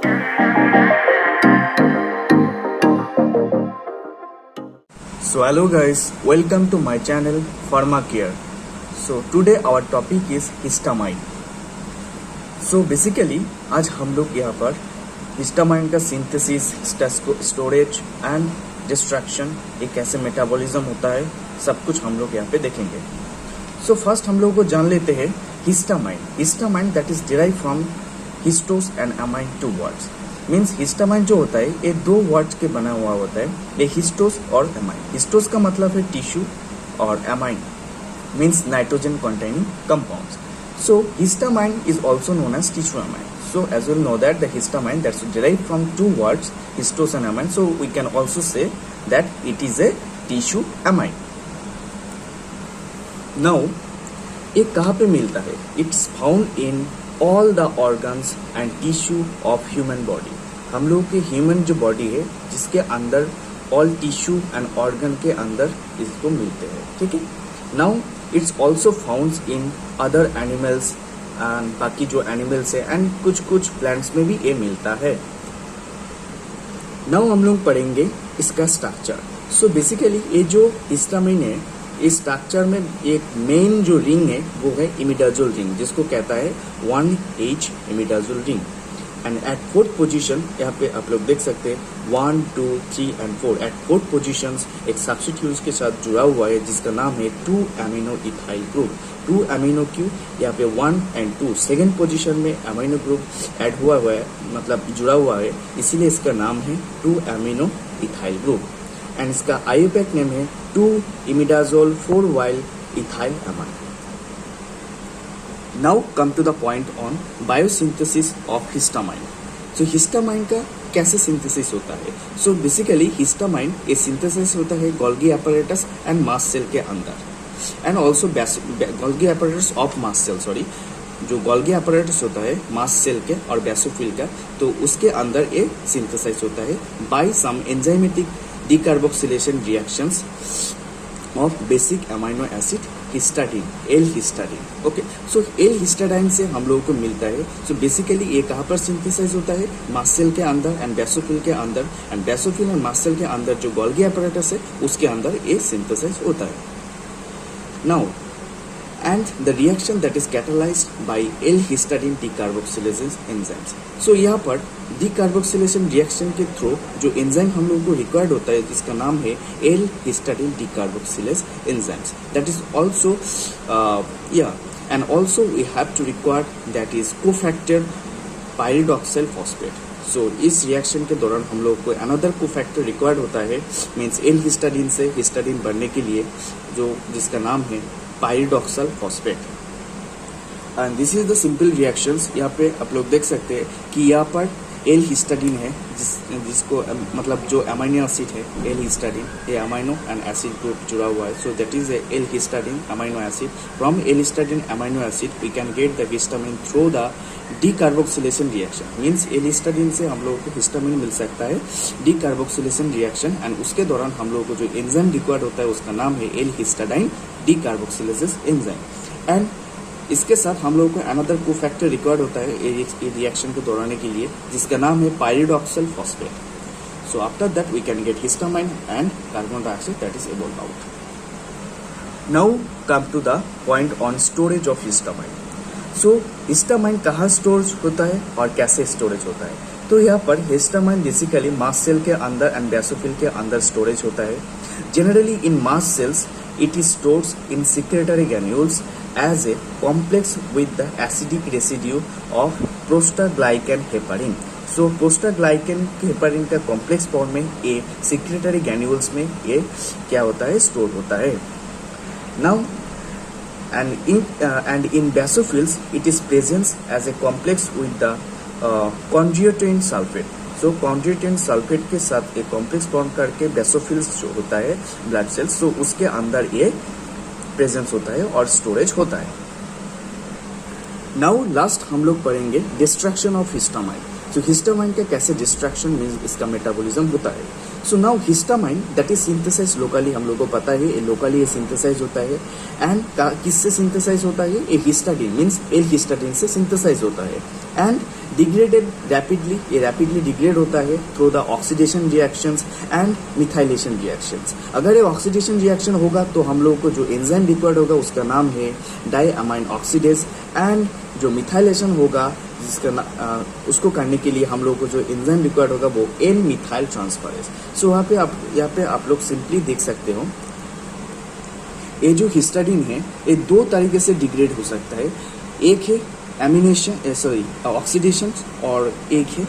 So hello guys, welcome to my channel PharmaCare. So today our topic is histamine. So basically आज हम लोग यहाँ पर histamine का सिंथेसिस, स्टोरेज एंड डिस्ट्रैक्शन, ये कैसे मेटाबॉलिज्म होता है, सब कुछ हम लोग यहाँ पे देखेंगे. सो फर्स्ट हम लोग को जान लेते हैं histamine. Histamine that is derive from histos and amine, two words. Means histamine जो होता है ये दो वर्ड्स के बना हुआ होता है, ये हिस्टोस और अमाइन. हिस्टोस का मतलब है टिश्यू और amine means nitrogen containing compounds. So histamine is also known as tissue amine. So as you know that the histamine that's derived from two words, histose and amine. So we can also say that it is a tissue amine. Now ये कहाँ पे मिलता है? It's found in all the organs and tissue of human body. हम लोग के human जो body है जिसके अंदर all tissue and organ के अंदर इसको मिलते हैं, ठीक है. Now it's also found in other animals and बाकी जो एनिमल्स है एंड कुछ प्लांट्स में भी ये मिलता है. नाउ हम लोग पढ़ेंगे इसका स्ट्रक्चर. सो बेसिकली ये जो हिस्टामाइन है, इस स्ट्रक्चर में एक मेन जो रिंग है वो है इमिडाजोल रिंग, जिसको कहता है 1H imidazole ring. And at fourth position यहाँ पे आप लोग देख सकते हैं 1, 2, 3 एंड 4. एट फोर्थ पोजीशंस एक सब्स्टिट्यूट के साथ जुड़ा हुआ है जिसका नाम है 2 अमीनो इथाइल ग्रुप. 2 अमीनो क्यों, यहाँ पे 1 एंड 2 सेकेंड पोजीशन में अमीनो ग्रुप ऐड हुआ है, मतलब जुड़ा हुआ है, इसीलिए इसका नाम है 2 अमीनो इथाइल ग्रुप. एंड इसका आईयूपैक नेम है 2 इमिडाजोल 4-वाइल ethyl amine. Now come to the point on biosynthesis of histamine. So histamine का कैसे सिंथेसिस होता है? So basically histamine ये सिंथेसिस होता है Golgi apparatus and mast cell के अंदर, and also Golgi apparatus of mast cell, sorry, जो गोल्गी apparatus होता है मास्ट सेल के और बेसोफिल का, तो उसके अंदर ये सिंथेसाइज होता है by some enzymatic decarboxylation reactions of basic amino acid histidine, L histidine. Okay, so L histidine से हम लोगों को मिलता है. सो बेसिकली ये कहाँ पर सिंथेसाइज होता है? मास्ट सेल के अंदर एंड बेसोफिल के अंदर, and basophil and mast cell के अंदर जो गोल्गी apparatus है उसके अंदर ये सिंथेसाइज होता है. Now and the reaction that is catalyzed by L-histidine decarboxylation enzymes. So यहाँ पर decarboxylation reaction के थ्रू जो एंजाइम हम लोगों को रिक्वायर्ड होता है जिसका नाम है L-histidine decarboxylase enzymes. That is also and also we have to require that is cofactor pyridoxal phosphate. So इस रिएक्शन के दौरान हम लोग को अनदर कोफैक्टर रिक्वायर्ड होता है, मीन्स एल हिस्टाडीन से हिस्टाडीन बनने के लिए, जो जिसका नाम है pyridoxal phosphate. And this is the simple reactions. यहाँ पे आप लोग देख सकते हैं कि यहाँ पर एल हिस्टाडीन है जिसको मतलब जो अमाइनो एसिड है एल हिस्टाडीन, ये अमाइनो एंड एसिड ग्रुप जुड़ा हुआ है. So that is L histidine amino acid. From L histidine amino acid we can get the histamine through the decarboxylation reaction. Means L histidine से हम लोगों को histamine मिल सकता है डिकार्बोक्सिलेशन रिएक्शन, एंड उसके दौरान हम लोगों को जो एंजाइम रिक्वायर्ड होता है उसका नाम है एल हिस्टाडाइन डिकार्बोक्सिलेसिस एंजाइम. एंड इसके साथ हम लोगों को अनदर कोफैक्टर रिक्वायर्ड होता है ये रिएक्शन को दोहराने के लिए, जिसका नाम है pyridoxal phosphate. So after that we can get histamine and carbon dioxide that is evolved out. Now come to the point on storage of histamine. So histamine कहाँ स्टोरेज होता है और कैसे स्टोरेज होता है? तो यहाँ पर हिस्टामाइन बेसिकली मास्ट सेल के अंदर एंड बेसोफिल के अंदर स्टोरेज होता है. Generally in mast cells it is stored in secretory granules as a complex with the acidic residue of prostaglandin heparin. So prostaglandin heparin का complex form में ये secretory granules में ये क्या होता है? स्टोर होता है. Now and in basophils it is present as a complex with the chondroitin sulfate. So chondroitin sulphate के साथ एक कॉम्प्लेक्स फॉर्म करके बेसोफिल्स जो होता है ब्लड सेल्स, तो उसके अंदर ये प्रेजेंस होता है और स्टोरेज होता है. नाउ लास्ट हम लोग पढ़ेंगे डिस्ट्रैक्शन ऑफ हिस्टामाइन. तो हिस्टामाइन का कैसे डिस्ट्रैक्शन मीन्स इसका मेटाबॉलिज्म होता है. So now histamine that is synthesize locally, हम लोग को पता है ये लोकली ये सिंथेसाइज होता है. एंड किससे सिंथेसाइज होता है? ये हिस्टाडीन मीन्स एल हिस्टाडीन से सिंथेसाइज होता है. एंड डिग्रेडेड रैपिडली, ये रैपिडली डिग्रेड होता है through the oxidation reactions and methylation reactions. अगर ये ऑक्सीडेशन रिएक्शन होगा तो हम लोगों को जो एंजाइम रिक्वायर्ड होगा उसका नाम है डाइअमाइन ऑक्सीडेज, एंड जो मिथाइलेशन होगा जिसका उसको करने के लिए हम लोगों को जो एंजाइम रिक्वायर्ड होगा वो एन मिथाइल ट्रांसफरेज। सो यहाँ पे आप लोग सिंपली देख सकते हो ये जो हिस्टाडीन है ये दो तरीके से डिग्रेड हो सकता है, एक है एमिनेशन ऑक्सीडेशन और एक है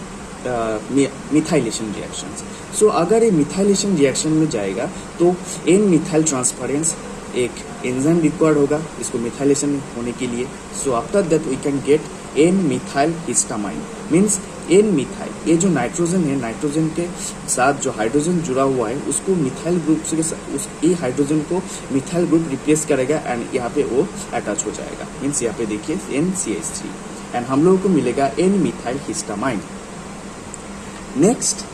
मिथाइलेशन रिएक्शंस। सो अगर ये मिथाइलेशन रिएक्शन में जाएगा तो एन मिथाइल ट्रांसफरेंस एक एंजाइम रिक्वायर्ड होगा इसको मिथाइलेशन होने के लिए। So after that we can get N methyl histamine, means N methyl, ये जो नाइट्रोजन है नाइट्रोजन के साथ जो हाइड्रोजन जुड़ा हुआ है उसको मिथाइल ग्रुप से उस ए हाइड्रोजन को मिथाइल ग्रुप रिप्लेस करेगा एंड यहाँ पे वो अटैच हो जाएगा। मीन्स यहाँ पे देखिए NCH3 एंड हम लोगों को मिलेगा एन मिथाइल हिस्टामाइन। नेक्स्ट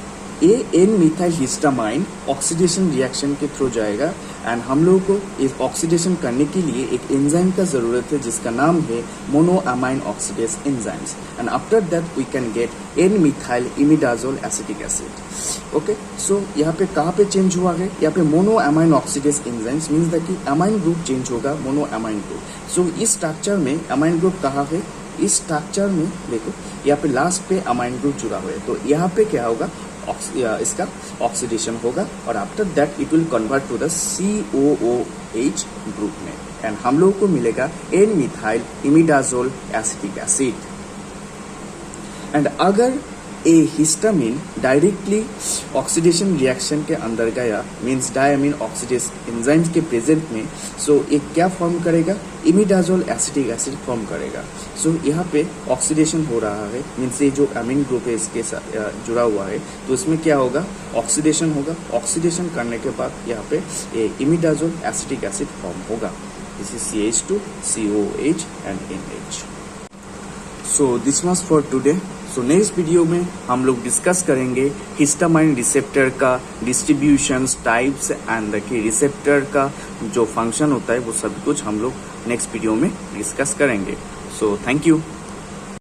ये N methyl histamine oxidation reaction के थ्रू जाएगा एंड हम लोगों को इस ऑक्सीडेशन करने के लिए एक एंजाइम का जरूरत है जिसका नाम है monoamine oxidase enzymes, and after that we can get N methyl imidazole acetic acid. Okay, so यहाँ पे कहाँ पे चेंज हुआ है, यहाँ पे monoamine oxidase enzymes means that कि अमाइन ग्रुप चेंज होगा मोनोअमाइन ग्रुप। सो इस स्ट्रक्चर में अमाइन ग्रुप कहाँ है, इस स्ट्रक्चर में देखो यहाँ पे लास्ट पे अमाइन ग्रुप जुड़ा हुआ है, तो यहाँ पे क्या होगा इसका ऑक्सीडेशन होगा और after that it will convert to the COOH group में एंड हम लोगों को मिलेगा N methyl imidazole acetic acid. And अगर a histamine directly oxidation reaction के अंदर गया मीन्स डायमीन ऑक्सीडेज एंजाइम्स के प्रेजेंट में, सो एक क्या फॉर्म करेगा, इमिडाजोल एसिटिक एसिड फॉर्म करेगा। सो यहाँ पे ऑक्सीडेशन हो रहा है मीन्स ये जो अमीन ग्रुप है इसके साथ जुड़ा हुआ है तो इसमें क्या होगा, ऑक्सीडेशन होगा। ऑक्सीडेशन करने के बाद यहाँ पे ये इमिडाजोल एसिटिक एसिड फॉर्म होगा। This is CH2 COH and NH। So this was for today. So next video में हम लोग डिस्कस करेंगे हिस्टामाइन रिसेप्टर का डिस्ट्रीब्यूशंस, टाइप्स एंड रिसेप्टर का जो फंक्शन होता है वो सब कुछ हम लोग नेक्स्ट वीडियो में डिस्कस करेंगे। So thank you.